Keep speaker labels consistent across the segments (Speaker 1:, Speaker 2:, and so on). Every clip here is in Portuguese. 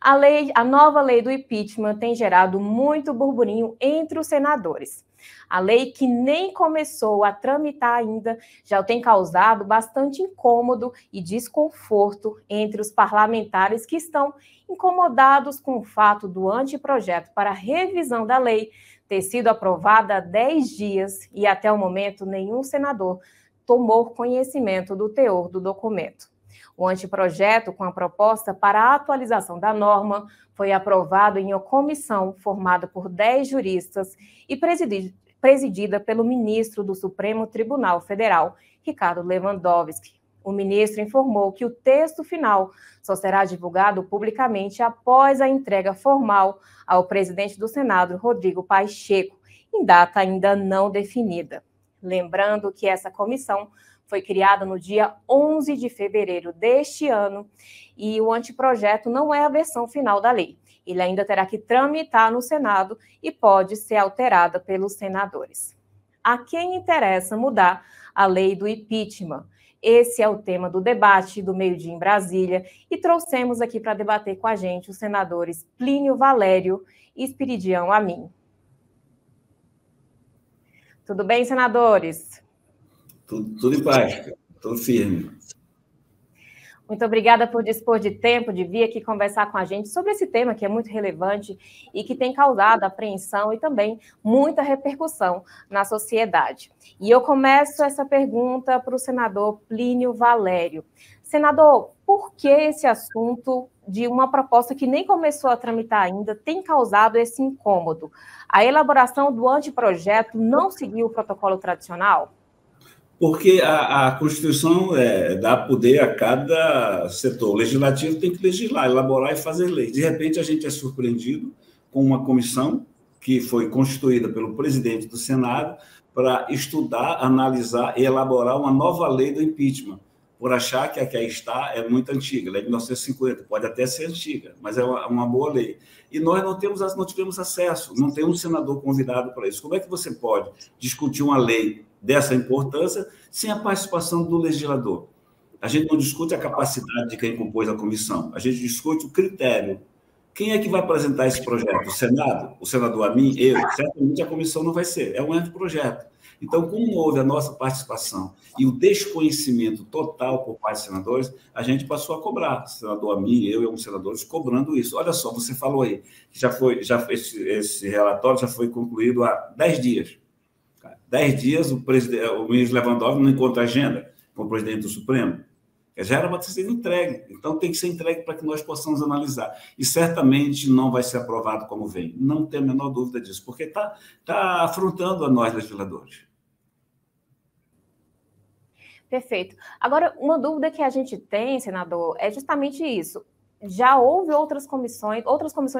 Speaker 1: A nova lei do impeachment tem gerado muito burburinho entre os senadores. A lei, que nem começou a tramitar ainda, já tem causado bastante incômodo e desconforto entre os parlamentares que estão incomodados com o fato do anteprojeto para a revisão da lei ter sido aprovado há 10 dias e até o momento nenhum senador tomou conhecimento do teor do documento. O anteprojeto, com a proposta para a atualização da norma, foi aprovado em uma comissão formada por 10 juristas e presidida pelo ministro do Supremo Tribunal Federal, Ricardo Lewandowski. O ministro informou que o texto final só será divulgado publicamente após a entrega formal ao presidente do Senado, Rodrigo Pacheco, em data ainda não definida. Lembrando que essa comissão foi criada no dia 11 de fevereiro deste ano e o anteprojeto não é a versão final da lei. Ele ainda terá que tramitar no Senado e pode ser alterada pelos senadores. A quem interessa mudar a lei do impeachment? Esse é o tema do debate do Meio-Dia em Brasília e trouxemos aqui para debater com a gente os senadores Plínio Valério e Espiridião Amin. Tudo bem, senadores?
Speaker 2: Tudo em paz, tudo firme.
Speaker 1: Muito obrigada por dispor de tempo, de vir aqui conversar com a gente sobre esse tema que é muito relevante e que tem causado apreensão e também muita repercussão na sociedade. E eu começo essa pergunta para o senador Plínio Valério. Senador, por que esse assunto de uma proposta que nem começou a tramitar ainda tem causado esse incômodo? A elaboração do anteprojeto não seguiu o protocolo tradicional?
Speaker 2: Porque a Constituição dá poder a cada setor. O legislativo tem que legislar, elaborar e fazer lei. De repente, a gente é surpreendido com uma comissão que foi constituída pelo presidente do Senado para estudar, analisar e elaborar uma nova lei do impeachment, por achar que a que aí está é muito antiga, lei de 1950, pode até ser antiga, mas é uma boa lei. E nós não tivemos acesso, não tem um senador convidado para isso. Como é que você pode discutir uma lei dessa importância sem a participação do legislador? A gente não discute a capacidade de quem compôs a comissão, a gente discute o critério. Quem é que vai apresentar esse projeto? O Senado? O senador Amin? Eu? Certamente a comissão não vai ser, é um anteprojeto. Então, como não houve a nossa participação e o desconhecimento total por parte dos senadores, a gente passou a cobrar. O senador Amin, eu e alguns senadores cobrando isso. Olha só, você falou aí que esse relatório já foi concluído há 10 dias. 10 dias, o ministro Lewandowski não encontra agenda com o presidente do Supremo. Já era para ter sido entregue. Então, tem que ser entregue para que nós possamos analisar. E certamente não vai ser aprovado como vem. Não tenho a menor dúvida disso, porque está afrontando a nós, legisladores.
Speaker 1: Perfeito. Agora, uma dúvida que a gente tem, senador, é justamente isso. Já houve outras comissões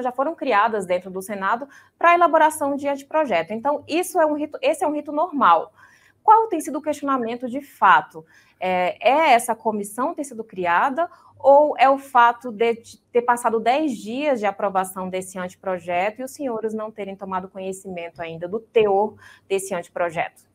Speaker 1: já foram criadas dentro do Senado para a elaboração de anteprojeto. Então, esse é um rito normal. Qual tem sido o questionamento de fato? Essa comissão ter sido criada ou é o fato de ter passado 10 dias de aprovação desse anteprojeto e os senhores não terem tomado conhecimento ainda do teor desse anteprojeto?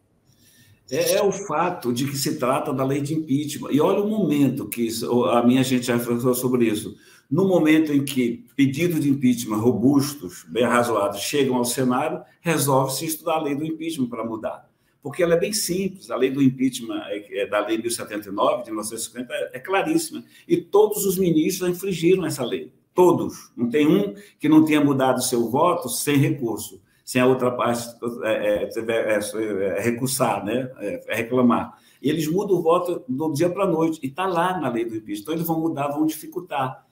Speaker 2: É o fato de que se trata da lei de impeachment. E olha o momento que a minha gente já falou sobre isso. No momento em que pedidos de impeachment robustos, bem razoados, chegam ao Senado, resolve-se estudar a lei do impeachment para mudar. Porque ela é bem simples. A lei do impeachment, da lei 1079, de 1950, é claríssima. E todos os ministros infringiram essa lei. Todos. Não tem um que não tenha mudado seu voto sem recurso, sem a outra parte recursar, né? Reclamar. E eles mudam o voto do dia para a noite, e está lá na lei do impeachment. Então, eles vão mudar, vão dificultar.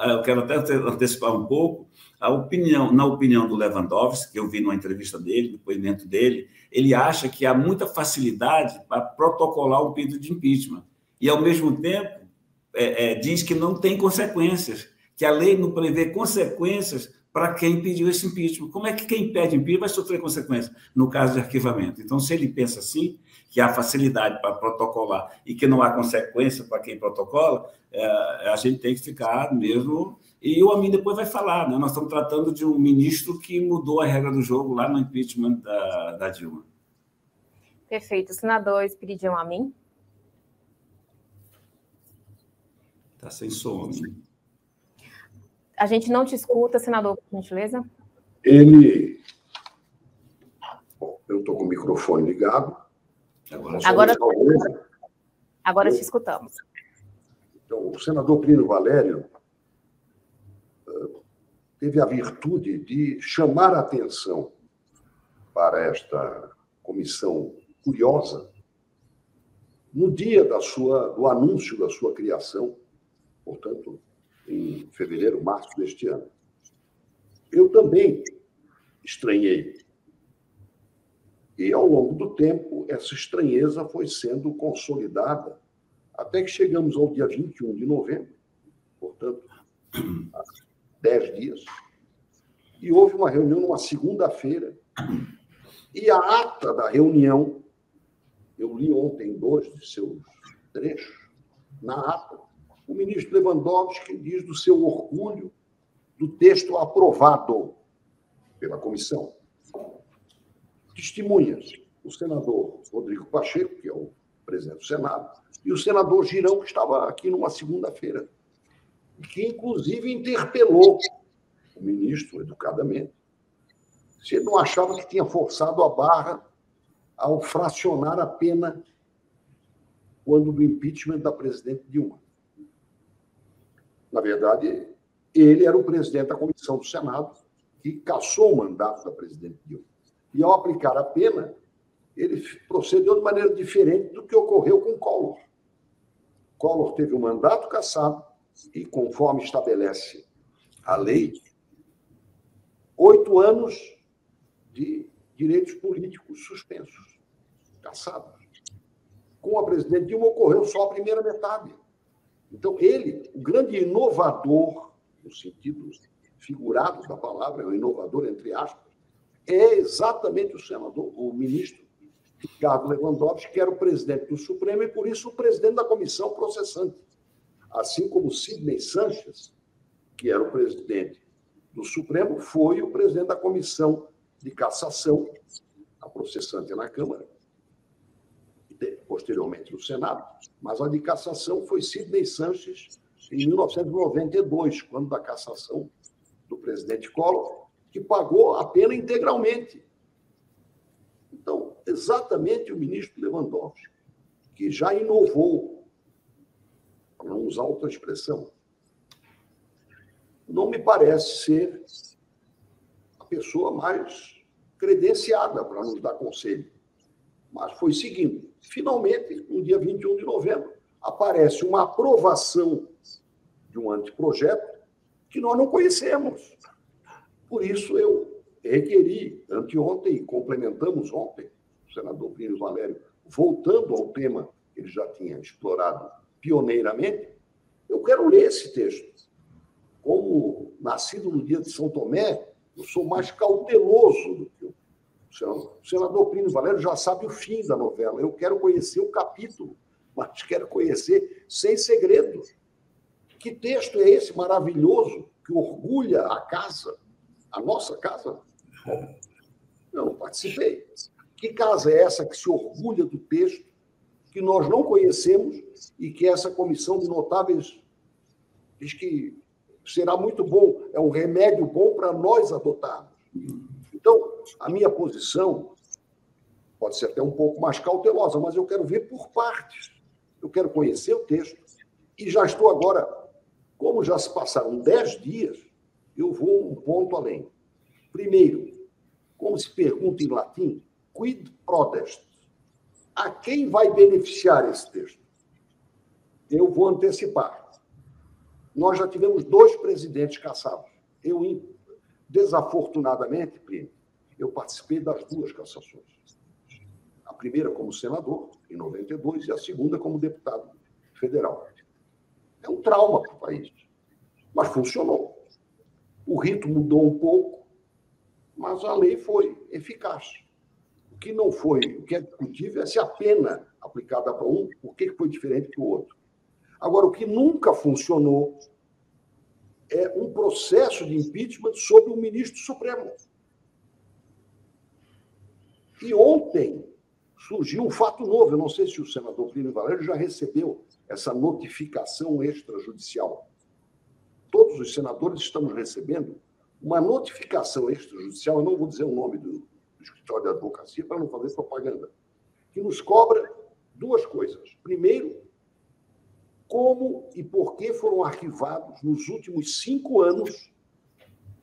Speaker 2: Eu quero até antecipar um pouco, na opinião do Lewandowski, que eu vi numa entrevista dele, depoimento dele, ele acha que há muita facilidade para protocolar o pedido de impeachment. E, ao mesmo tempo, diz que não tem consequências, que a lei não prevê consequências para quem pediu esse impeachment. Como é que quem pede impeachment vai sofrer consequências no caso de arquivamento? Então, se ele pensa assim, que há facilidade para protocolar e que não há consequência para quem protocola, a gente tem que ficar mesmo... E o Amin depois vai falar, né? Nós estamos tratando de um ministro que mudou a regra do jogo lá no impeachment da Dilma.
Speaker 1: Perfeito. Senador Espiridião Amin.
Speaker 2: Está sem som, Amin.
Speaker 1: A gente não te escuta, senador, por gentileza.
Speaker 3: Bom, eu estou com o microfone ligado.
Speaker 1: Agora te escutamos.
Speaker 3: Então, o senador Plínio Valério teve a virtude de chamar a atenção para esta comissão curiosa no dia do anúncio da sua criação, portanto, em fevereiro, março deste ano. Eu também estranhei. E, ao longo do tempo, essa estranheza foi sendo consolidada até que chegamos ao dia 21 de novembro, portanto, há 10 dias, e houve uma reunião numa segunda-feira, e a ata da reunião, eu li ontem 2 de seus trechos, na ata, o ministro Lewandowski diz do seu orgulho do texto aprovado pela comissão. Testemunhas, o senador Rodrigo Pacheco, que é o presidente do Senado, e o senador Girão, que estava aqui numa segunda-feira, que, inclusive, interpelou o ministro, educadamente, se ele não achava que tinha forçado a barra ao fracionar a pena quando do impeachment da presidente Dilma. Na verdade, ele era o presidente da comissão do Senado que cassou o mandato da presidente Dilma. E, ao aplicar a pena, ele procedeu de maneira diferente do que ocorreu com Collor. Collor teve o mandato cassado e, conforme estabelece a lei, 8 anos de direitos políticos suspensos, cassados. Com a presidente Dilma ocorreu só a primeira metade. Então, ele, o grande inovador, no sentido figurado da palavra, o inovador entre aspas, é exatamente o ministro Ricardo Lewandowski, que era o presidente do Supremo e, por isso, o presidente da comissão processante. Assim como Sidney Sanches, que era o presidente do Supremo, foi o presidente da comissão de cassação, a processante na Câmara, e posteriormente no Senado, mas a de cassação foi Sidney Sanches em 1992, quando da cassação do presidente Collor, que pagou a pena integralmente. Então, exatamente o ministro Lewandowski, que já inovou, para não usar outra expressão, não me parece ser a pessoa mais credenciada para nos dar conselho. Mas foi seguindo. Finalmente, no dia 21 de novembro, aparece uma aprovação de um anteprojeto que nós não conhecemos. Por isso, eu requeri, anteontem, e complementamos ontem, o senador Plínio Valério, voltando ao tema que ele já tinha explorado pioneiramente, eu quero ler esse texto. Como nascido no dia de São Tomé, eu sou mais cauteloso do que o senador Plínio Valério já sabe o fim da novela. Eu quero conhecer o capítulo, mas quero conhecer sem segredo. Que texto é esse maravilhoso que orgulha a casa? A nossa casa? Bom, eu não participei. Que casa é essa que se orgulha do texto, que nós não conhecemos e que essa comissão de notáveis diz que será muito bom, é um remédio bom para nós adotarmos? Então, a minha posição pode ser até um pouco mais cautelosa, mas eu quero ver por partes. Eu quero conhecer o texto e já estou agora, como já se passaram 10 dias, eu vou um ponto além. Primeiro, como se pergunta em latim, quid prodest? A quem vai beneficiar esse texto? Eu vou antecipar. Nós já tivemos 2 presidentes cassados. Eu, desafortunadamente, Plínio, eu participei das 2 cassações. A primeira como senador, em 92, e a segunda como deputado federal. É um trauma para o país, mas funcionou. O rito mudou um pouco, mas a lei foi eficaz. O que não foi, o que é discutível é se a pena aplicada para um, por que foi diferente do outro. Agora, o que nunca funcionou é um processo de impeachment sobre o ministro Supremo. E ontem surgiu um fato novo. Eu não sei se o senador Plínio Valério já recebeu essa notificação extrajudicial. Todos todos os senadores estamos recebendo uma notificação extrajudicial, eu não vou dizer o nome do escritório de advocacia para não fazer propaganda, que nos cobra duas coisas. Primeiro, como e por que foram arquivados nos últimos 5 anos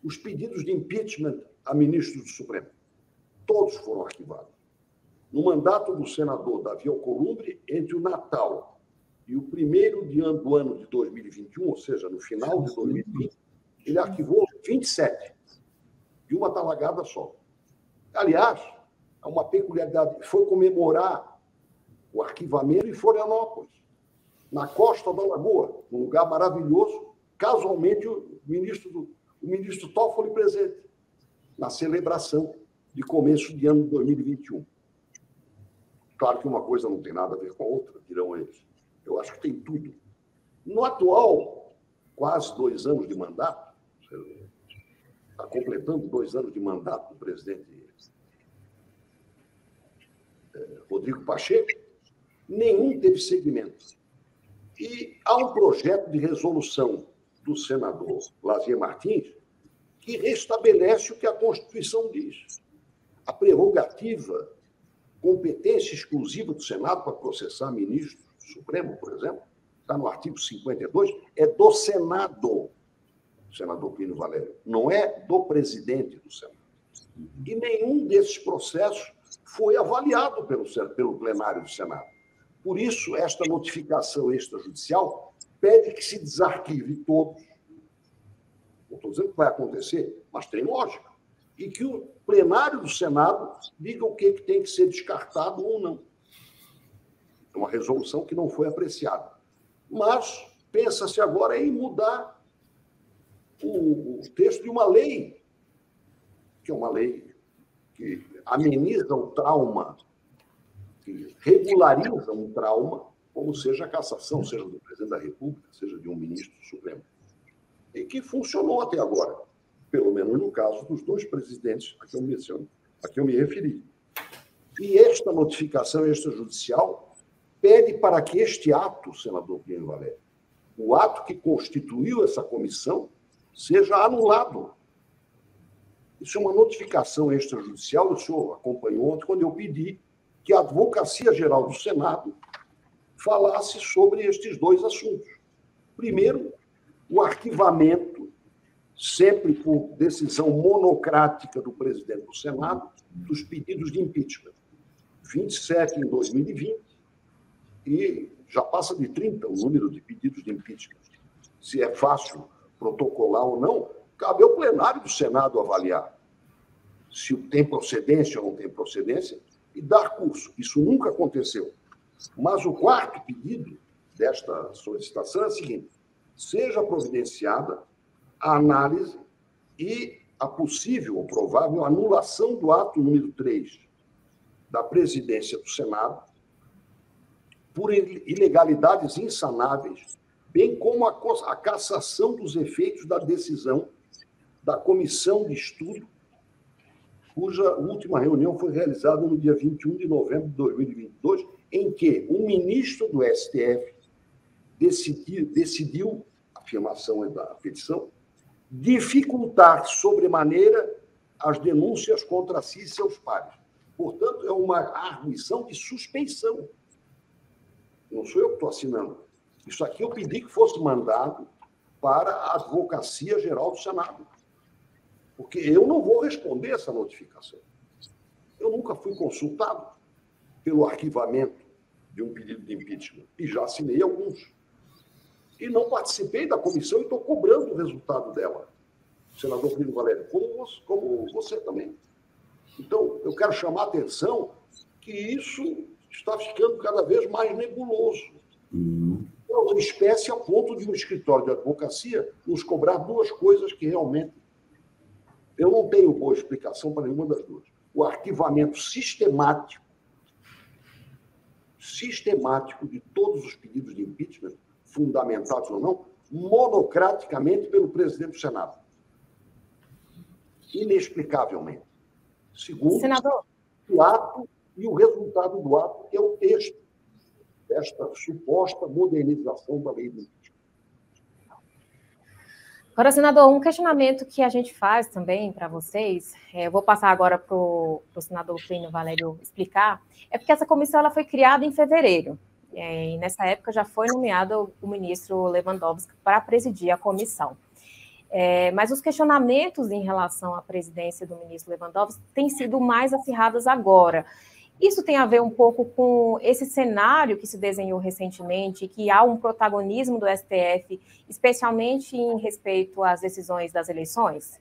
Speaker 3: os pedidos de impeachment a ministros do Supremo. Todos foram arquivados. No mandato do senador Davi Alcolumbre, entre o Natal e o primeiro do ano de 2021, ou seja, no final de 2020, ele arquivou 27, de uma talagada só. Aliás, é uma peculiaridade, foi comemorar o arquivamento em Florianópolis, na costa da Lagoa, um lugar maravilhoso, casualmente o ministro Toffoli presente, na celebração de começo de ano de 2021. Claro que uma coisa não tem nada a ver com a outra, dirão eles. Eu acho que tem tudo. No atual, quase 2 anos de mandato, está completando 2 anos de mandato do presidente Rodrigo Pacheco, nenhum teve segmento. E há um projeto de resolução do senador Lazier Martins que restabelece o que a Constituição diz. A prerrogativa, competência exclusiva do Senado para processar ministro do Supremo, por exemplo, está no artigo 52, é do Senado, senador Plínio Valério, não é do presidente do Senado. E nenhum desses processos foi avaliado pelo plenário do Senado. Por isso, esta notificação extrajudicial pede que se desarquive todos. Não estou dizendo que vai acontecer, mas tem lógica. E que o plenário do Senado diga o que tem que ser descartado ou não. É uma resolução que não foi apreciada. Mas pensa-se agora em mudar o texto de uma lei, que é uma lei que ameniza o trauma, que regulariza um trauma, como seja a cassação, seja do presidente da República, seja de um ministro do Supremo. E que funcionou até agora, pelo menos no caso dos 2 presidentes a que eu me referi. E esta notificação extrajudicial pede para que este ato, senador Plínio Valério, o ato que constituiu essa comissão, seja anulado. Isso é uma notificação extrajudicial, o senhor acompanhou ontem, quando eu pedi que a Advocacia Geral do Senado falasse sobre estes 2 assuntos. Primeiro, o arquivamento, sempre por decisão monocrática do presidente do Senado, dos pedidos de impeachment. 27 em 2020 e já passa de 30 o número de pedidos de impeachment. Se é fácil protocolar ou não, cabe ao plenário do Senado avaliar se tem procedência ou não tem procedência e dar curso. Isso nunca aconteceu. Mas o 4º pedido desta solicitação é o seguinte: seja providenciada a análise e a possível ou provável anulação do ato número 3 da presidência do Senado por ilegalidades insanáveis, bem como a cassação dos efeitos da decisão da comissão de estudo, cuja última reunião foi realizada no dia 21 de novembro de 2022, em que um ministro do STF decidiu, a afirmação é da petição, dificultar sobremaneira as denúncias contra si e seus pares. Portanto, é uma arguição de suspeição. Não sou eu que estou assinando. Isso aqui eu pedi que fosse mandado para a Advocacia Geral do Senado. Porque eu não vou responder essa notificação. Eu nunca fui consultado pelo arquivamento de um pedido de impeachment. E já assinei alguns. E não participei da comissão e estou cobrando o resultado dela. Senador Plínio Valério, como você também. Então, eu quero chamar a atenção que isso está ficando cada vez mais nebuloso. É uma espécie a ponto de um escritório de advocacia nos cobrar 2 coisas que realmente eu não tenho boa explicação para nenhuma das 2. O arquivamento sistemático de todos os pedidos de impeachment, fundamentados ou não, monocraticamente pelo presidente do Senado. Inexplicavelmente. Segundo, senador, o ato e o resultado do ato, que é o texto desta suposta modernização da lei do impeachment.
Speaker 1: Agora, senador, um questionamento que a gente faz também para vocês, eu vou passar agora para o senador Plínio Valério explicar, é porque essa comissão ela foi criada em fevereiro, e nessa época já foi nomeado o ministro Lewandowski para presidir a comissão. Mas os questionamentos em relação à presidência do ministro Lewandowski têm sido mais acirrados agora. Isso tem a ver um pouco com esse cenário que se desenhou recentemente, que há um protagonismo do STF, especialmente em respeito às decisões das eleições?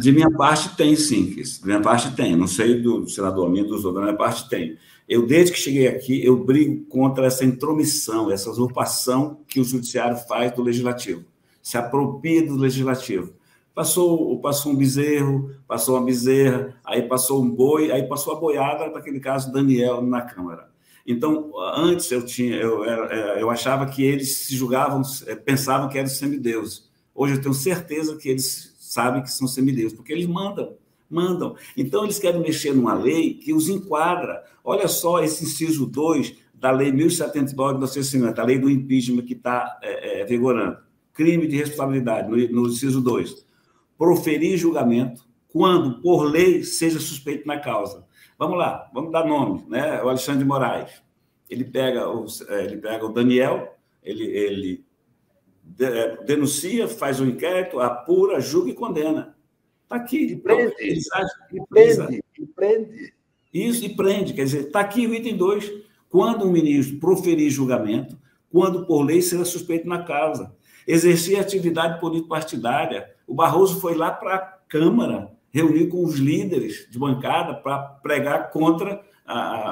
Speaker 2: De minha parte, tem, sim. De minha parte, tem. Não sei do senador Amin, dos outros, da minha parte, tem. Eu, desde que cheguei aqui, eu brigo contra essa intromissão, essa usurpação que o judiciário faz do legislativo. Se apropria do legislativo. Passou um bezerro, passou uma bezerra, aí passou um boi, aí passou a boiada, naquele caso, Daniel, na Câmara. Então, antes eu achava que eles se julgavam, pensavam que eram semideuses. Hoje eu tenho certeza que eles sabem que são semideuses, porque eles mandam. Então, eles querem mexer numa lei que os enquadra. Olha só esse inciso 2 da Lei 1079 de 1950, a lei do impeachment que está vigorando. Crime de responsabilidade, no inciso 2. Proferir julgamento quando, por lei, seja suspeito na causa. Vamos lá, vamos dar nome, né? O Alexandre de Moraes. Ele pega o Daniel, ele denuncia, faz um inquérito, apura, julga e condena. Está aqui.
Speaker 3: E prende. E prende.
Speaker 2: Isso, e prende. Quer dizer, está aqui o item 2. Quando o ministro proferir julgamento, quando, por lei, seja suspeito na causa. Exercer atividade político-partidária. O Barroso foi lá para a Câmara, reunir com os líderes de bancada para pregar contra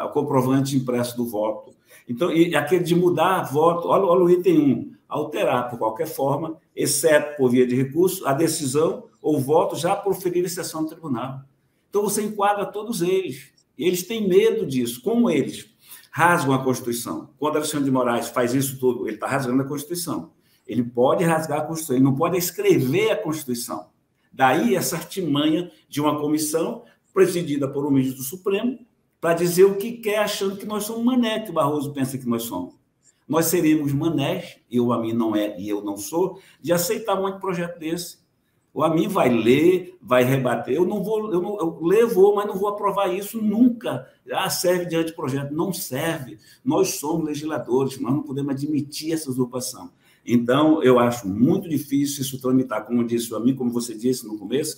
Speaker 2: o comprovante impresso do voto. Então, e aquele de mudar voto, olha o item 1, alterar, por qualquer forma, exceto por via de recurso, a decisão ou voto já proferido em sessão do tribunal. Então, você enquadra todos eles. E eles têm medo disso. Como eles rasgam a Constituição? Quando Alexandre de Moraes faz isso tudo, ele está rasgando a Constituição. Ele pode rasgar a Constituição, ele não pode escrever a Constituição. Daí essa artimanha de uma comissão presidida por um ministro do Supremo para dizer o que quer, achando que nós somos mané, que o Barroso pensa que nós somos. Nós seríamos manés, o Amin não é e eu não sou, de aceitar um projeto desse. O Amin vai ler, vai rebater. Eu levo, mas não vou aprovar isso nunca. Serve de anteprojeto. Não serve. Nós somos legisladores, nós não podemos admitir essa usurpação. Então, eu acho muito difícil isso tramitar, como disse o Amin, como você disse no começo,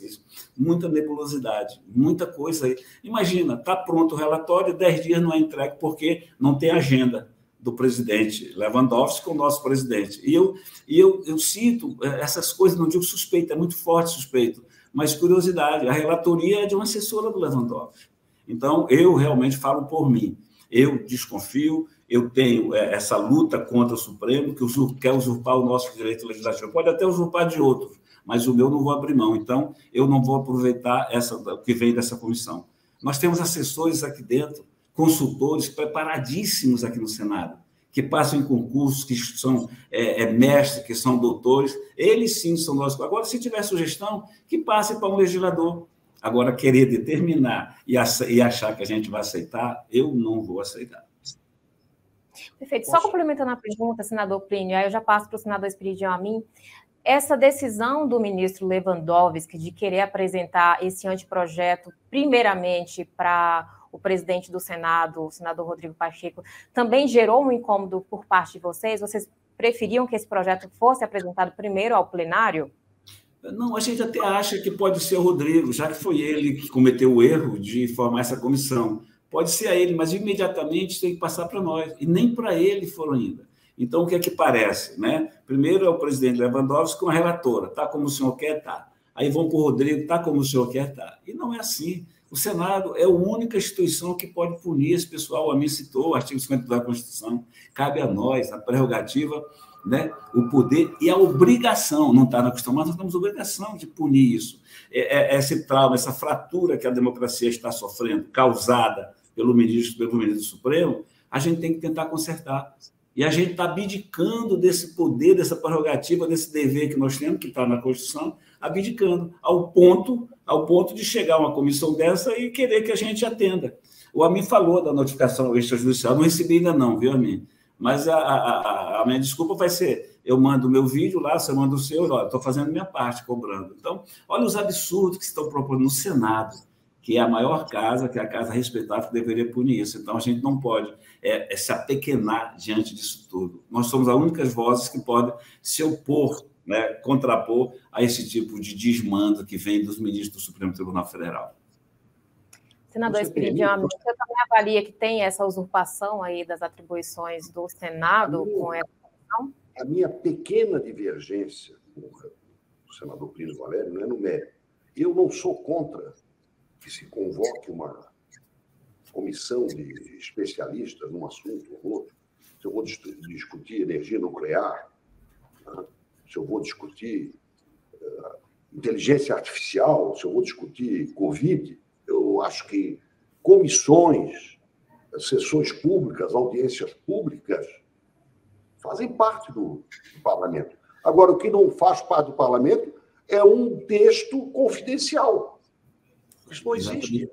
Speaker 2: muita nebulosidade, muita coisa aí. Imagina, está pronto o relatório, 10 dias não é entregue porque não tem agenda do presidente Lewandowski com o nosso presidente. E eu cito essas coisas, não digo suspeito, é muito forte suspeito, mas curiosidade, a relatoria é de uma assessora do Lewandowski. Então, eu realmente falo por mim. Eu desconfio, eu tenho essa luta contra o Supremo, que quer usurpar o nosso direito legislativo. Pode até usurpar de outros, mas o meu não vou abrir mão. Então, eu não vou aproveitar o que vem dessa comissão. Nós temos assessores aqui dentro, consultores preparadíssimos aqui no Senado, que passam em concursos, que são mestres, que são doutores. Eles, sim, são nossos. Agora, se tiver sugestão, que passe para um legislador. Agora, querer determinar e achar que a gente vai aceitar, eu não vou aceitar.
Speaker 1: Perfeito. Só complementando a pergunta, senador Plínio, aí eu já passo para o senador Espiridião Amin. Essa decisão do ministro Lewandowski de querer apresentar esse anteprojeto, primeiramente, para o presidente do Senado, o senador Rodrigo Pacheco, também gerou um incômodo por parte de vocês? Vocês preferiam que esse projeto fosse apresentado primeiro ao plenário?
Speaker 2: Não, a gente até acha que pode ser o Rodrigo, já que foi ele que cometeu o erro de formar essa comissão. Pode ser a ele, mas imediatamente tem que passar para nós. E nem para ele foram ainda. Então, o que é que parece? Né? Primeiro é o presidente Lewandowski com a relatora. Está como o senhor quer? Está. Aí vão para o Rodrigo, está como o senhor quer? Está. E não é assim. O Senado é a única instituição que pode punir esse pessoal. O Amin citou o artigo 52 da Constituição. Cabe a nós a prerrogativa, né, o poder e a obrigação, não está na Constituição, mas nós temos a obrigação de punir isso. Esse trauma, essa fratura que a democracia está sofrendo, causada pelo ministro do Supremo, a gente tem que tentar consertar. E a gente está abdicando desse poder, dessa prerrogativa, desse dever que nós temos, que está na Constituição, abdicando, ao ponto de chegar uma comissão dessa e querer que a gente atenda. O Amin falou da notificação extrajudicial, não recebi ainda não, viu, Amin? Mas a minha desculpa vai ser eu mando o meu vídeo lá, você manda o seu, olha, estou fazendo minha parte, cobrando. Então, olha os absurdos que estão propondo no Senado, que é a maior casa, que é a casa respeitável, que deveria punir isso. Então, a gente não pode se apequenar diante disso tudo. Nós somos as únicas vozes que podem se opor, né, contrapor a esse tipo de desmando que vem dos ministros do Supremo Tribunal Federal.
Speaker 1: Senador Espiridião, você também avalia que tem essa usurpação aí das atribuições do Senado com essa questão?
Speaker 3: A minha pequena divergência com o senador Plínio Valério não é no mérito. Eu não sou contra que se convoque uma comissão de especialistas num assunto ou outro. Se eu vou discutir energia nuclear, né? Se eu vou discutir inteligência artificial, se eu vou discutir Covid, eu acho que comissões, sessões públicas, audiências públicas fazem parte do parlamento. Agora, o que não faz parte do parlamento é um texto confidencial. Isso não existe.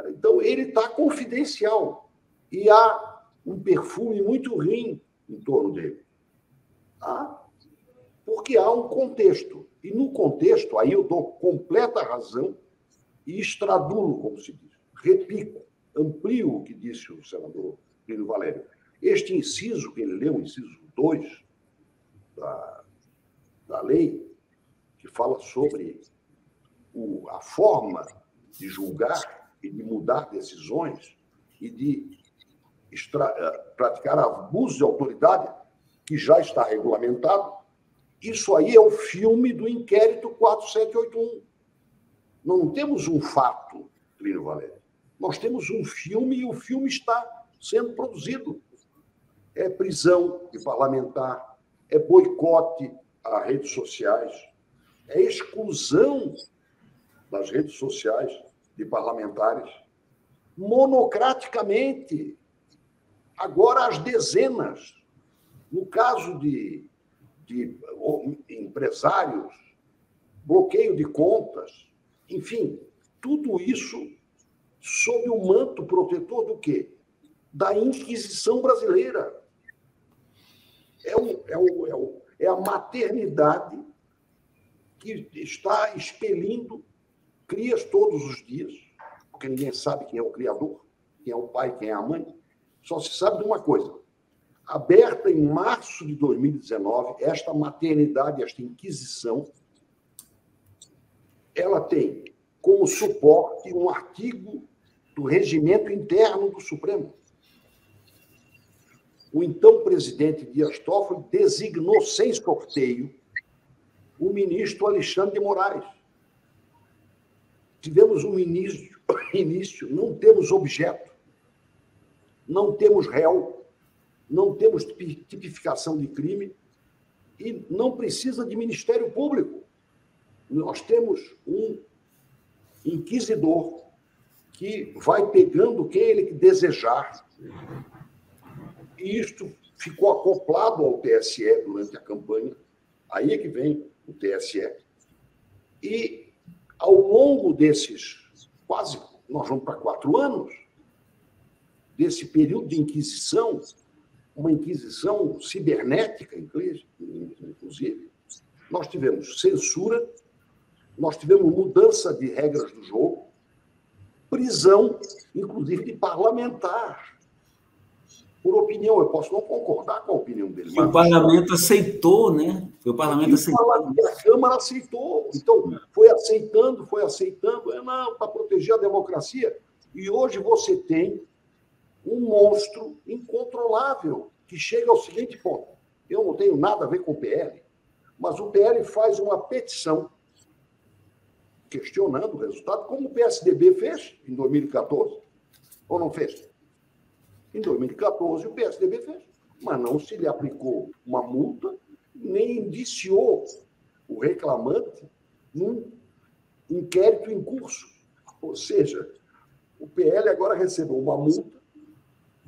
Speaker 3: Então, ele está confidencial. E há um perfume muito ruim em torno dele. Porque há um contexto. E no contexto, aí eu dou completa razão e extradulo, como se diz. Repico, amplio o que disse o senador Plínio Valério. Este inciso que ele leu, o inciso 2 da lei, que fala sobre a forma de julgar e de mudar decisões e de praticar abuso de autoridade, que já está regulamentado, isso aí é o filme do inquérito 4781. Não temos um fato, Plínio Valério. Nós temos um filme e o filme está sendo produzido. É prisão de parlamentar, é boicote a redes sociais, é exclusão das redes sociais de parlamentares, monocraticamente. Agora, as dezenas. No caso de empresários, bloqueio de contas, enfim, tudo isso sob o manto protetor do quê? Da Inquisição brasileira. É a maternidade que está expelindo crias todos os dias, porque ninguém sabe quem é o criador, quem é o pai, quem é a mãe. Só se sabe de uma coisa. Aberta em março de 2019, esta maternidade, esta Inquisição, ela tem como suporte um artigo do regimento interno do Supremo. O então presidente Dias Toffoli designou sem sorteio o ministro Alexandre de Moraes. Tivemos um início, não temos objeto, não temos réu, não temos tipificação de crime e não precisa de Ministério Público. Nós temos um inquisidor que vai pegando quem ele desejar. E isto ficou acoplado ao TSE durante a campanha. Aí é que vem o TSE. E, ao longo desses nós vamos para 4 anos, desse período de inquisição, uma inquisição cibernética, inclusive, nós tivemos censura, nós tivemos mudança de regras do jogo, prisão, inclusive de parlamentar, por opinião. Eu posso não concordar com a opinião dele.
Speaker 2: Mas o parlamento aceitou, né? O parlamento aceitou.
Speaker 3: A Câmara aceitou. Então, foi aceitando. Não, para proteger a democracia. E hoje você tem um monstro incontrolável que chega ao seguinte ponto. Eu não tenho nada a ver com o PL, mas o PL faz uma petição questionando o resultado, como o PSDB fez em 2014. Ou não fez? Em 2014, o PSDB fez, mas não se lhe aplicou uma multa, nem indiciou o reclamante num inquérito em curso. Ou seja, o PL agora recebeu uma multa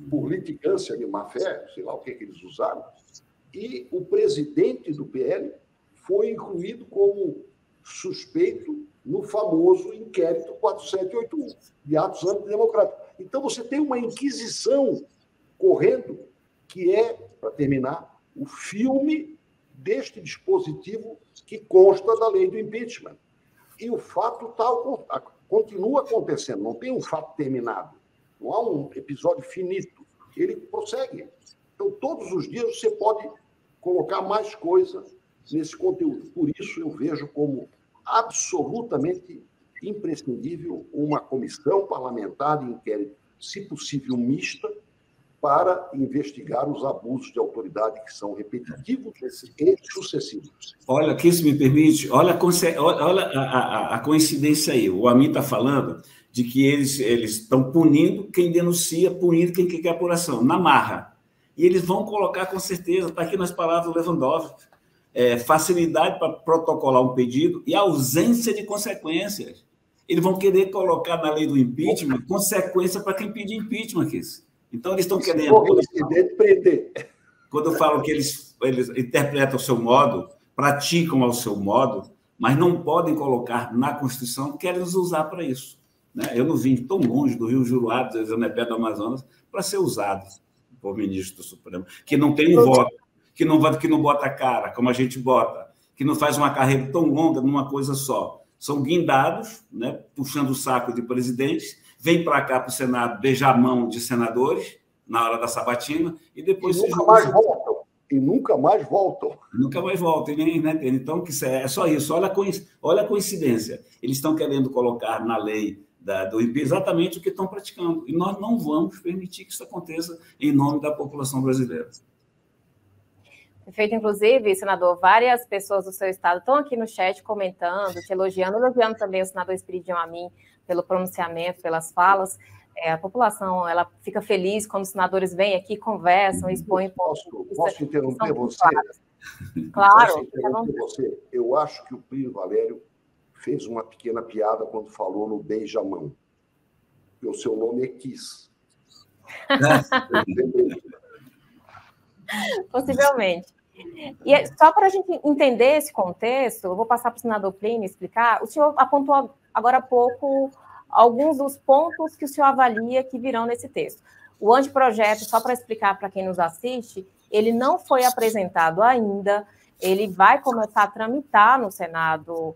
Speaker 3: por litigância de má-fé, sei lá o que eles usaram, e o presidente do PL foi incluído como suspeito no famoso inquérito 4781, de atos antidemocráticos. Então, você tem uma inquisição correndo, que é, para terminar, o filme deste dispositivo que consta da lei do impeachment. E o fato continua acontecendo, não tem um fato terminado, não há um episódio finito, ele prossegue. Então, todos os dias você pode colocar mais coisa nesse conteúdo. Por isso, eu vejo como absolutamente imprescindível uma comissão parlamentar de inquérito, se possível mista, para investigar os abusos de autoridade que são repetitivos e sucessivos.
Speaker 2: Olha, aqui, se me permite, olha a coincidência aí. O Amin está falando de que eles estão punindo quem denuncia, punindo quem quer apuração, na marra. E eles vão colocar, com certeza, está aqui nas palavras do Lewandowski, facilidade para protocolar um pedido e ausência de consequências. Eles vão querer colocar na lei do impeachment consequência para quem pedir impeachment, Kiss. Então, eles estão querendo... Quando eu falo que eles interpretam o seu modo, praticam ao seu modo, mas não podem colocar na Constituição, querem nos usar para isso. Né? Eu não vim tão longe do Rio Juruá, do Zanepé do Amazonas, para ser usado por ministro do Supremo, que não tem um voto, que não bota a cara, como a gente bota, que não faz uma carreira tão longa numa coisa só. São guindados, né, puxando o saco de presidentes, vem para cá para o Senado beijar a mão de senadores na hora da sabatina e depois...
Speaker 3: nunca mais voltam. E nunca mais voltam.
Speaker 2: Nunca mais voltam. Né? Então, é só isso. Olha a coincidência. Eles estão querendo colocar na lei do IP exatamente o que estão praticando. E nós não vamos permitir que isso aconteça em nome da população brasileira.
Speaker 1: Perfeito. Inclusive, senador, várias pessoas do seu estado estão aqui no chat comentando, te elogiando também o senador Espiridião Amin pelo pronunciamento, pelas falas. A população ela fica feliz quando os senadores vêm aqui, conversam, expõem...
Speaker 3: Posso interromper você?
Speaker 1: Claro.
Speaker 3: Posso interromper você? Eu acho que o Plínio Valério fez uma pequena piada quando falou no beija-mão. E o seu nome é Kiss.
Speaker 1: Possivelmente. E só para a gente entender esse contexto, eu vou passar para o senador Plínio explicar. O senhor apontou agora há pouco alguns dos pontos que o senhor avalia que virão nesse texto. O anteprojeto, só para explicar para quem nos assiste, ele não foi apresentado ainda, ele vai começar a tramitar no Senado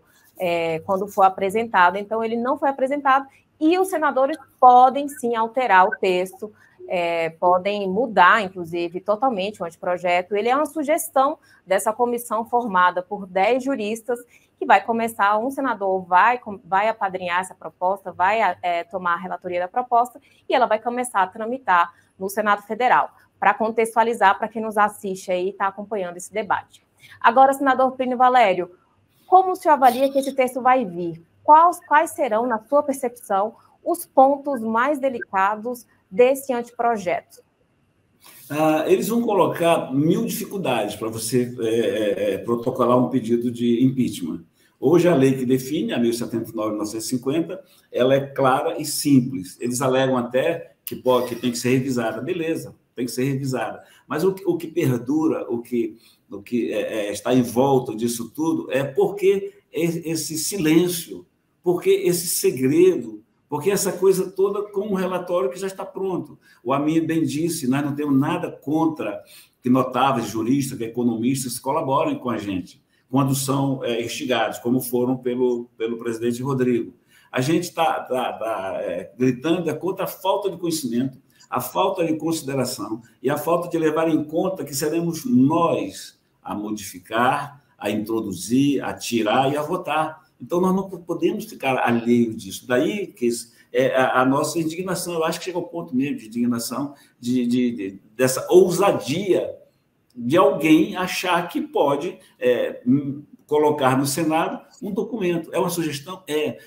Speaker 1: quando for apresentado, então ele não foi apresentado, e os senadores podem sim alterar o texto, podem mudar, inclusive, totalmente o anteprojeto. Ele é uma sugestão dessa comissão formada por 10 juristas, que vai começar, um senador vai apadrinhar essa proposta, vai tomar a relatoria da proposta, e ela vai começar a tramitar no Senado Federal, para contextualizar para quem nos assiste aí e está acompanhando esse debate. Agora, senador Plínio Valério, como o senhor avalia que esse texto vai vir? Quais serão, na sua percepção, os pontos mais delicados desse anteprojeto?
Speaker 2: Eles vão colocar 1000 dificuldades para você protocolar um pedido de impeachment. Hoje, a lei que define, a 1079/1950, ela é clara e simples. Eles alegam até que tem que ser revisada. Beleza, tem que ser revisada. Mas o que perdura, o que está em volta disso tudo, é porque esse silêncio, porque esse segredo, porque essa coisa toda com um relatório que já está pronto. O Amin bem disse, nós não temos nada contra que notáveis juristas, que economistas colaborem com a gente, quando são instigados, como foram pelo presidente Rodrigo. A gente está gritando contra a falta de conhecimento, a falta de consideração e a falta de levar em conta que seremos nós a modificar, a introduzir, a tirar e a votar. Então, nós não podemos ficar alheios disso. Daí que a nossa indignação, eu acho que chega ao ponto mesmo de indignação, dessa ousadia de alguém achar que pode colocar no Senado um documento. É uma sugestão?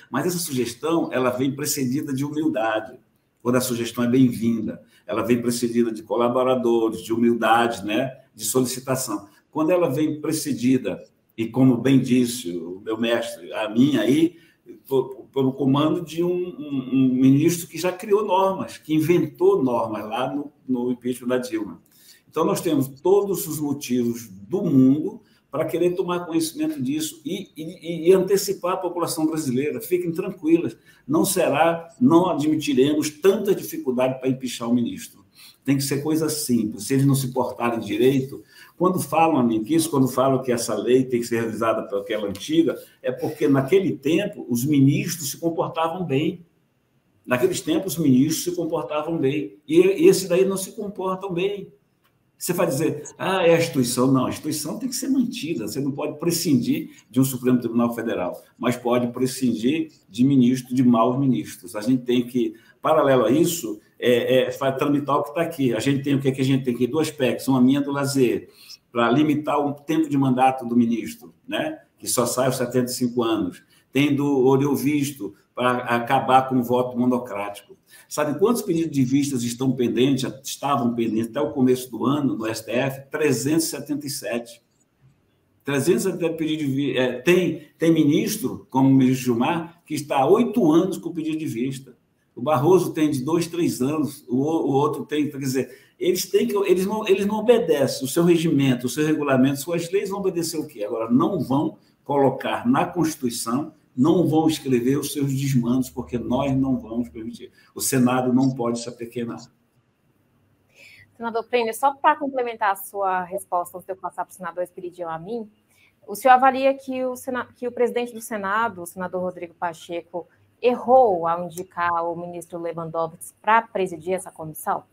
Speaker 2: Mas essa sugestão ela vem precedida de humildade, quando a sugestão é bem-vinda. Ela vem precedida de colaboradores, de humildade, né? De solicitação. Quando ela vem precedida, e como bem disse o meu mestre, a minha aí, pelo comando de um ministro que já criou normas, que inventou normas lá no impeachment da Dilma. Então, nós temos todos os motivos do mundo para querer tomar conhecimento disso e antecipar a população brasileira. Fiquem tranquilas, não admitiremos tanta dificuldade para empichar o ministro. tem que ser coisa simples. Se eles não se portarem direito, quando falam quando falam que essa lei tem que ser revisada para aquela antiga, é porque naquele tempo os ministros se comportavam bem. Naqueles tempos os ministros se comportavam bem. E esse daí não se comportam bem. Você vai dizer, é a instituição. Não, a instituição tem que ser mantida. Você não pode prescindir de um Supremo Tribunal Federal, mas pode prescindir de maus ministros. A gente tem que, paralelo a isso, tramitar o que está aqui. A gente tem o que a gente tem aqui? 2 PECs, uma minha do lazer, para limitar o tempo de mandato do ministro, né? Que só sai aos 75 anos. Tem do olho visto, para acabar com o voto monocrático. Sabe quantos pedidos de vistas estavam pendentes até o começo do ano, no STF? 377. 377 pedidos de vista. Tem ministro, como o ministro Gilmar, que está há 8 anos com o pedido de vista. O Barroso tem de 2, 3 anos, o outro tem, quer dizer, eles não obedecem o seu regimento, o seu regulamento, suas leis vão obedecer o quê? Agora, não vão colocar na Constituição, não vão escrever os seus desmandos, porque nós não vamos permitir. O Senado não pode se apequenar.
Speaker 1: Senador Prenner, só para complementar a sua resposta, antes de eu passar para o senador Espiridião a mim, o senhor avalia que o presidente do Senado, o senador Rodrigo Pacheco, errou ao indicar o ministro Lewandowski para presidir essa comissão?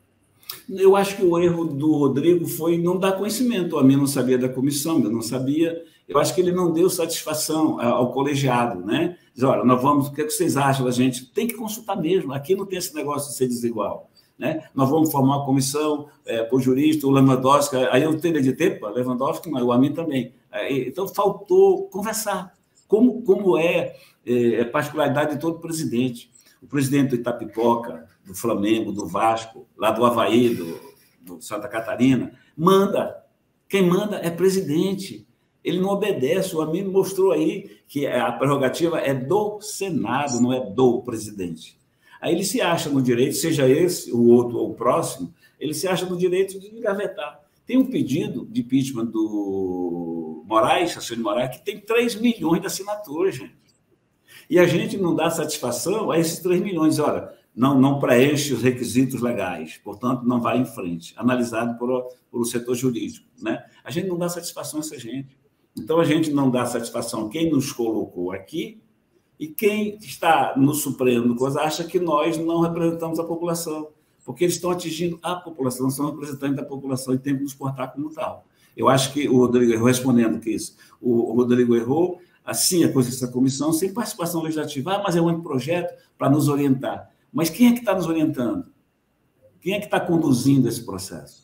Speaker 2: Eu acho que o erro do Rodrigo foi não dar conhecimento. A mim não sabia da comissão, eu não sabia. Eu acho que ele não deu satisfação ao colegiado, né? Diz, olha, nós vamos, o que vocês acham da gente? Tem que consultar mesmo. Aqui não tem esse negócio de ser desigual, né? Nós vamos formar uma comissão para o jurista, o Lewandowski. Aí eu teria de tempo, Lewandowski, mas o Amin também. Então, faltou conversar. Como é particularidade de todo presidente. O presidente do Itapipoca, do Flamengo, do Vasco, lá do Avaí, do Santa Catarina, manda. Quem manda é presidente. Ele não obedece. O Amin mostrou aí que a prerrogativa é do Senado, não é do presidente. Aí ele se acha no direito, seja esse, o outro ou o próximo, ele se acha no direito de engavetar. Tem um pedido de impeachment do Moraes, Alexandre de Moraes, que tem 3 milhões de assinaturas, gente. E a gente não dá satisfação a esses 3 milhões. Olha, não preenche os requisitos legais, portanto, não vai em frente, analisado pelo setor jurídico, né? A gente não dá satisfação a essa gente. Então, a gente não dá satisfação a quem nos colocou aqui e quem está no Supremo acha que nós não representamos a população, porque eles estão atingindo a população, são representantes da população e tem que nos portar como tal. Eu acho que o Rodrigo errou, respondendo que isso, o Rodrigo errou, assim, a coisa dessa comissão, sem participação legislativa, mas é um projeto para nos orientar. Mas quem é que está nos orientando? Quem é que está conduzindo esse processo?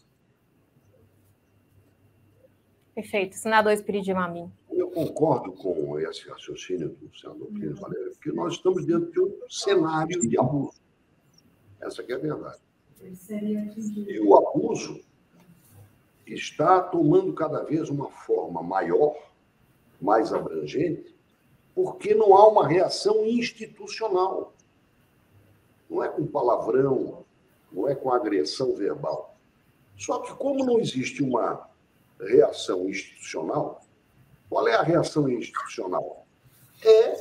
Speaker 1: Perfeito. Senador Espiridião Amin.
Speaker 3: Eu concordo com esse raciocínio do senador Pires Valério, porque nós estamos dentro de um cenário de abuso. Essa que é a verdade. E o abuso está tomando cada vez uma forma maior, mais abrangente, porque não há uma reação institucional. Não é com palavrão, não é com agressão verbal. Só que, como não existe uma reação institucional, qual é a reação institucional? É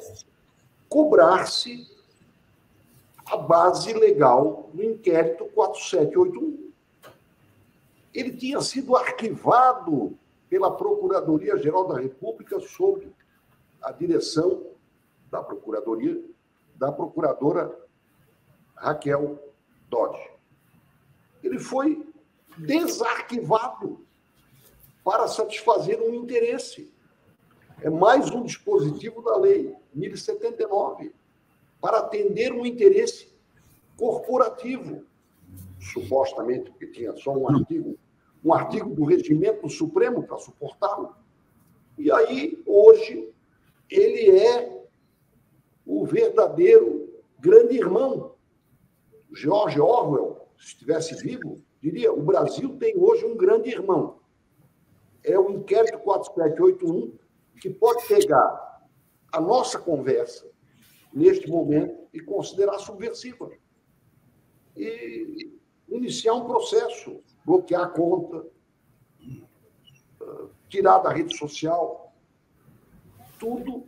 Speaker 3: cobrar-se a base legal do inquérito 4781. Ele tinha sido arquivado pela Procuradoria-Geral da República sob a direção da Procuradoria, da procuradora Raquel Dodge. Ele foi desarquivado para satisfazer um interesse. É mais um dispositivo da Lei 1079, para atender um interesse corporativo, supostamente, porque tinha só um artigo do Regimento Supremo para suportá-lo. E aí, hoje, ele é o verdadeiro grande irmão. George Orwell, se estivesse vivo, diria: o Brasil tem hoje um grande irmão. É o inquérito 4781, que pode pegar a nossa conversa neste momento e considerar subversiva. E iniciar um processo, bloquear a conta, tirar da rede social, tudo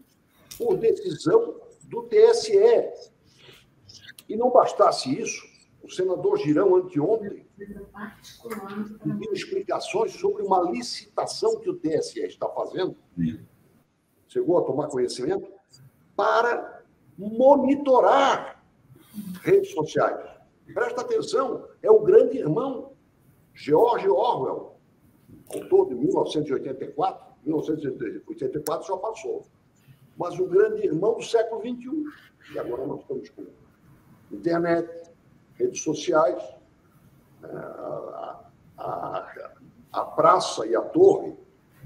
Speaker 3: por decisão do TSE. E não bastasse isso, o senador Girão, anteontem, pediu explicações sobre uma licitação que o TSE está fazendo, chegou a tomar conhecimento, para monitorar redes sociais. Presta atenção, é o grande irmão George Orwell, autor de 1984. 1984 já passou. Mas o grande irmão do século XXI. E agora nós estamos com internet, redes sociais, a Praça e a Torre,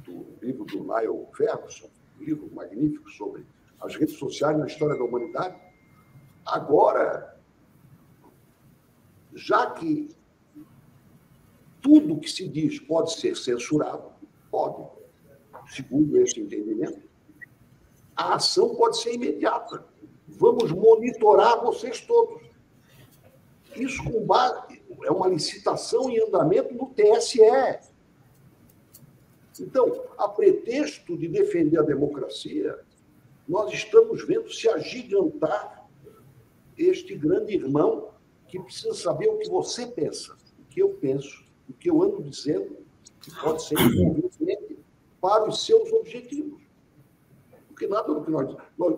Speaker 3: do livro do Niall Ferguson, um livro magnífico sobre as redes sociais na história da humanidade. Agora, já que tudo que se diz pode ser censurado, pode, segundo esse entendimento, a ação pode ser imediata. Vamos monitorar vocês todos. Isso com base, é uma licitação em andamento no TSE. Então, a pretexto de defender a democracia, nós estamos vendo se agigantar este grande irmão que precisa saber o que você pensa, o que eu penso, o que eu ando dizendo, que pode ser inconveniente para os seus objetivos. Porque nada do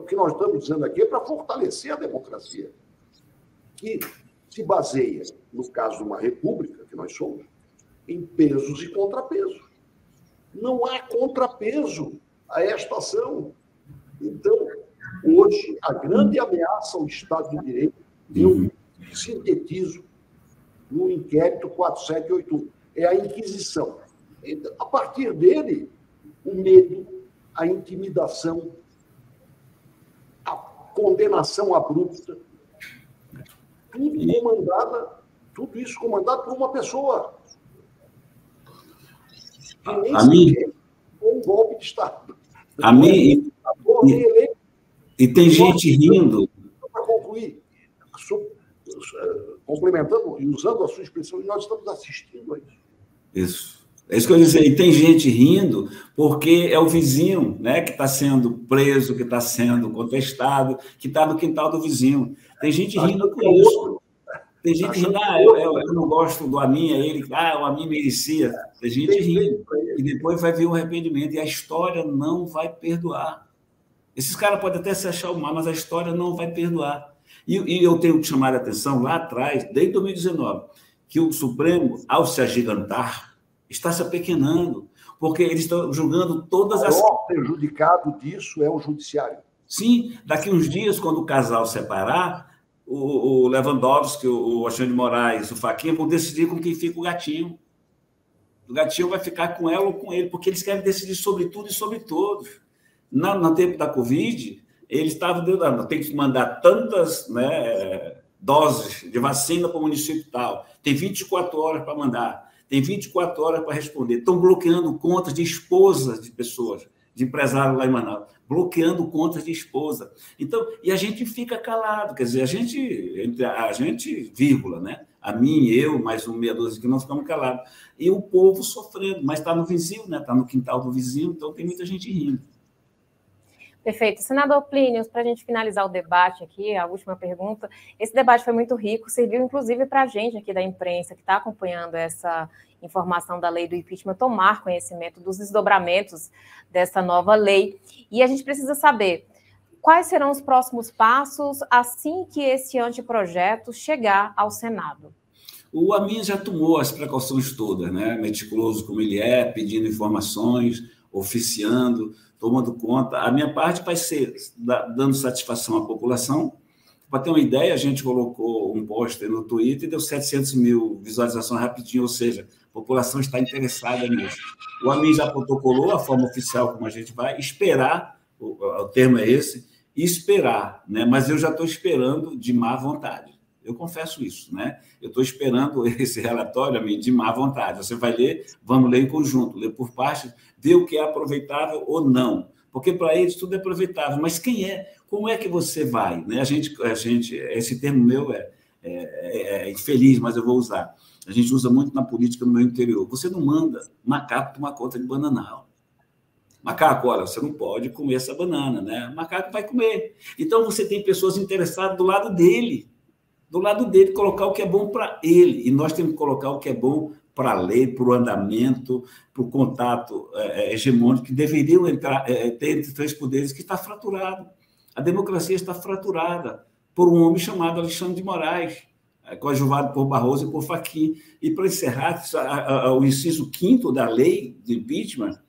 Speaker 3: que nós estamos dizendo aqui é para fortalecer a democracia, que se baseia, no caso de uma república, que nós somos, em pesos e contrapesos. Não há contrapeso a esta ação. Então, hoje, a grande ameaça ao Estado de Direito, eu sintetizo no inquérito 4781, é a Inquisição. Então, a partir dele, o medo, a intimidação, a condenação abrupta, tudo isso comandado por uma pessoa. Que nem sequer um golpe de Estado.
Speaker 2: A mim, e tem gente rindo.
Speaker 3: Para concluir, complementando e usando a sua expressão, nós estamos assistindo a isso.
Speaker 2: Isso. É isso que eu ia dizer. E tem gente rindo porque é o vizinho, né, que está sendo preso, que está sendo contestado, que está no quintal do vizinho. Tem gente rindo com isso. Tem gente rindo, eu não gosto do Amin, o Amin merecia. Tem gente rindo. E depois vai vir o arrependimento. E a história não vai perdoar. Esses caras podem até se achar o mal, mas a história não vai perdoar. E eu tenho que chamar a atenção lá atrás, desde 2019, que o Supremo, ao se agigantar, está se apequenando, porque eles estão julgando todas as...
Speaker 3: O maior prejudicado disso é o judiciário.
Speaker 2: Sim, daqui uns dias, quando o casal separar, o Lewandowski, o Alexandre de Moraes, o Fachin vão decidir com quem fica o gatinho. O gatinho vai ficar com ela ou com ele, porque eles querem decidir sobre tudo e sobre todos. No tempo da Covid, eles estavam dizendo, tem que mandar tantas, né, doses de vacina para o município tal, tem 24 horas para mandar, tem 24 horas para responder. Estão bloqueando contas de esposas de pessoas, de empresários lá em Manaus, bloqueando contas de esposa. Então, e a gente fica calado, quer dizer, a gente, vírgula, né? A mim, eu, mais meia dúzia que não ficamos calados. E o povo sofrendo, mas está no vizinho, né? Está no quintal do vizinho, então tem muita gente rindo.
Speaker 1: Perfeito. Senador Plínio, para a gente finalizar o debate aqui, a última pergunta, esse debate foi muito rico, serviu inclusive para a gente aqui da imprensa que está acompanhando essa informação da lei do impeachment, tomar conhecimento dos desdobramentos dessa nova lei. E a gente precisa saber quais serão os próximos passos assim que esse anteprojeto chegar ao Senado.
Speaker 2: O Amin já tomou as precauções todas, né? Meticuloso como ele é, pedindo informações, oficiando, tomando conta. A minha parte vai ser dando satisfação à população. Para ter uma ideia, a gente colocou um pôster no Twitter e deu 700 mil visualizações rapidinho, ou seja, a população está interessada nisso. O Amin já protocolou a forma oficial como a gente vai esperar, o termo é esse, esperar, né? Mas eu já estou esperando de má vontade. Eu confesso isso, né? Eu estou esperando esse relatório, Amin, de má vontade. Você vai ler, vamos ler em conjunto, ler por partes, ver o que é aproveitável ou não. Porque para eles tudo é aproveitável. Mas quem é? Como é que você vai? Né? A gente, esse termo meu é infeliz, mas eu vou usar. A gente usa muito na política no meu interior. Você não manda macaco tomar conta de bananal. Macaco, olha, você não pode comer essa banana, né? O macaco vai comer. Então, você tem pessoas interessadas do lado dele. do lado dele, colocar o que é bom para ele. E nós temos que colocar o que é bom para a lei, para o andamento, para o contato hegemônico, que deveriam entrar, ter entre três poderes, que está fraturado. A democracia está fraturada por um homem chamado Alexandre de Moraes, coadjuvado por Barroso e por Fachin. E, para encerrar, o inciso 5º da lei de impeachment,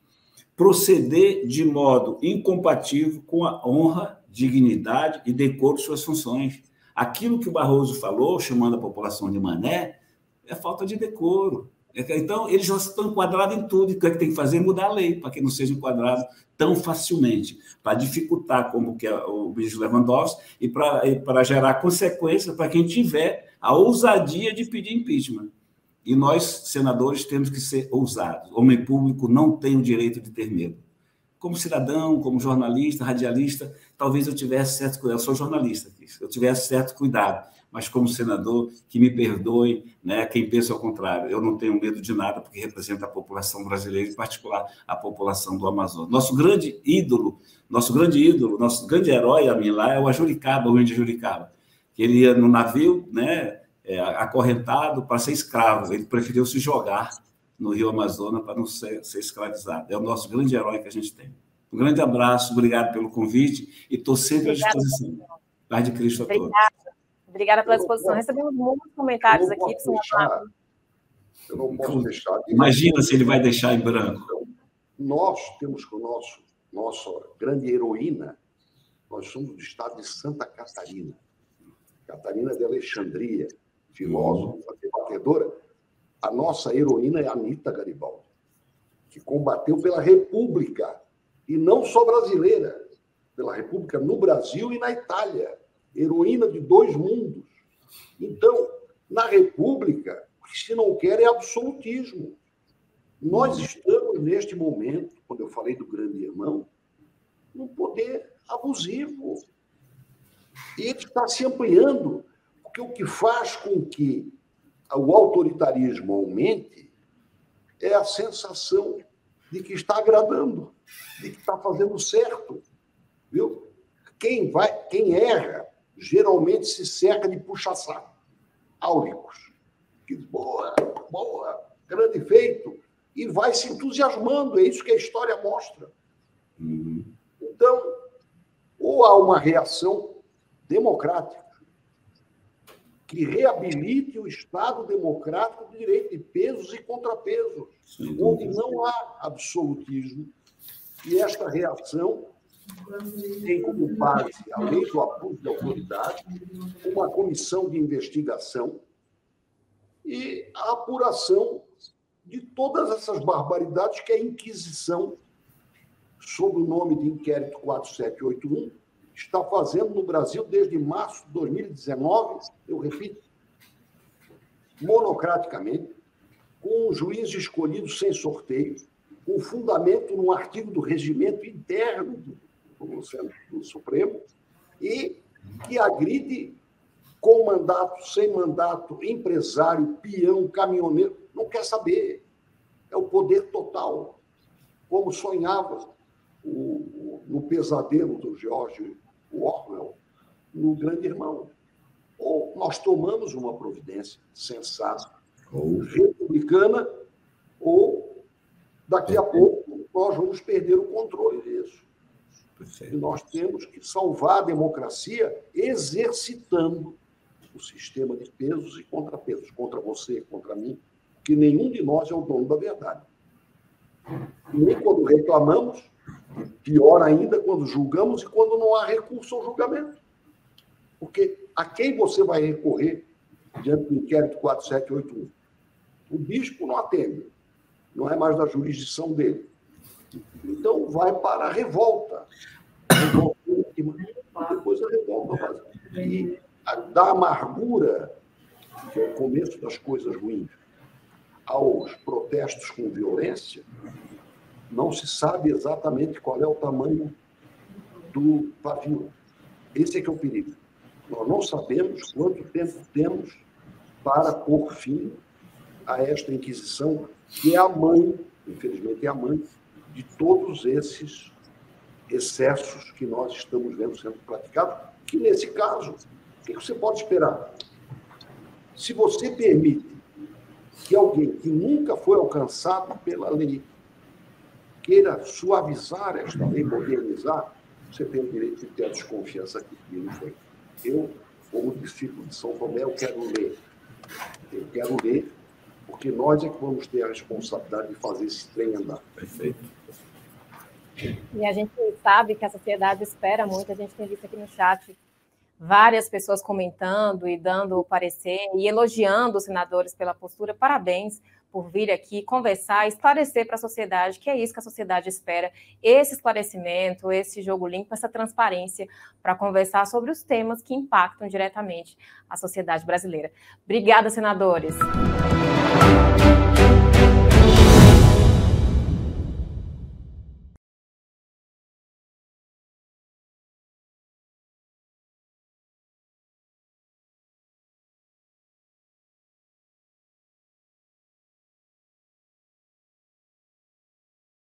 Speaker 2: proceder de modo incompatível com a honra, dignidade e decoro de suas funções. Aquilo que o Barroso falou, chamando a população de mané, é falta de decoro. Então, eles já estão enquadrados em tudo. O que tem que fazer é mudar a lei, para que não seja enquadrado tão facilmente, para dificultar, como que é o ministro Lewandowski, e para gerar consequências para quem tiver a ousadia de pedir impeachment. E nós, senadores, temos que ser ousados. O homem público não tem o direito de ter medo. Como cidadão, como jornalista, radialista, talvez eu tivesse certo cuidado. Eu sou jornalista, eu tivesse certo cuidado. Mas, como senador, que me perdoe, né, quem pensa ao contrário. Eu não tenho medo de nada, porque representa a população brasileira, em particular a população do Amazonas. Nosso grande ídolo, nosso grande herói, a mim lá, é o Ajuricaba, o índio Ajuricaba. Ele ia no navio, né, acorrentado para ser escravo. Ele preferiu se jogar no Rio Amazonas para não ser escravizado. É o nosso grande herói que a gente tem. Um grande abraço, obrigado pelo convite e estou sempre à disposição. Paz de Cristo a todos.
Speaker 1: Obrigada pela exposição. Recebemos muitos comentários aqui.
Speaker 3: Eu não posso deixar.
Speaker 2: Imagina se ele vai deixar em branco.
Speaker 3: Então, nós temos com nossa grande heroína, nós somos do estado de Santa Catarina. Catarina de Alexandria, filósofa, debatedora. A nossa heroína é a Anita Garibaldi, que combateu pela República, e não só brasileira, pela República no Brasil e na Itália. Heroína de dois mundos. Então, na República, o que se não quer é absolutismo. Nós estamos, neste momento, quando eu falei do grande irmão, num poder abusivo. E ele está se ampliando, porque o que faz com que o autoritarismo aumente é a sensação de que está agradando, de que está fazendo certo. Viu? Quem erra, geralmente se cerca de puxa-saco, áuricos. Que boa, grande feito. E vai se entusiasmando, é isso que a história mostra. Então, ou há uma reação democrática que reabilite o Estado democrático de direito de pesos e contrapesos, onde não há absolutismo, e esta reação tem como base a lei do abuso de autoridade, uma comissão de investigação e a apuração de todas essas barbaridades que a Inquisição, sob o nome de Inquérito 4781, está fazendo no Brasil desde março de 2019, eu repito, monocraticamente, com um juiz escolhido sem sorteio, com fundamento num artigo do regimento interno do Supremo, e que agride com mandato, sem mandato, empresário, peão, caminhoneiro, não quer saber. É o poder total, como sonhava no pesadelo do George Orwell, no Grande Irmão. Ou nós tomamos uma providência sensata, republicana, ou daqui a pouco nós vamos perder o controle disso. E nós temos que salvar a democracia exercitando o sistema de pesos e contrapesos, contra você, contra mim, que nenhum de nós é o dono da verdade. Nem quando reclamamos, pior ainda quando julgamos e quando não há recurso ao julgamento. Porque a quem você vai recorrer diante do inquérito 4781? O bispo não atende, não é mais da jurisdição dele. Então, vai para a revolta. Depois a revolta. E da amargura, que é o começo das coisas ruins, aos protestos com violência, não se sabe exatamente qual é o tamanho do pavio. Esse é que é o perigo. Nós não sabemos quanto tempo temos para pôr fim a esta Inquisição, que é a mãe, infelizmente é a mãe, de todos esses excessos que nós estamos vendo sendo praticados, que nesse caso, o que você pode esperar? Se você permite que alguém que nunca foi alcançado pela lei queira suavizar esta lei, modernizar, você tem o direito de ter a desconfiança que não foi. Eu, como discípulo de São Tomé, eu quero ler. Eu quero ler, porque nós é que vamos ter a responsabilidade de fazer esse trem andar.
Speaker 2: Perfeito.
Speaker 1: E a gente sabe que a sociedade espera muito, a gente tem visto aqui no chat várias pessoas comentando e dando o parecer e elogiando os senadores pela postura. Parabéns por vir aqui conversar, esclarecer para a sociedade, que é isso que a sociedade espera, esse esclarecimento, esse jogo limpo, essa transparência para conversar sobre os temas que impactam diretamente a sociedade brasileira. Obrigada, senadores.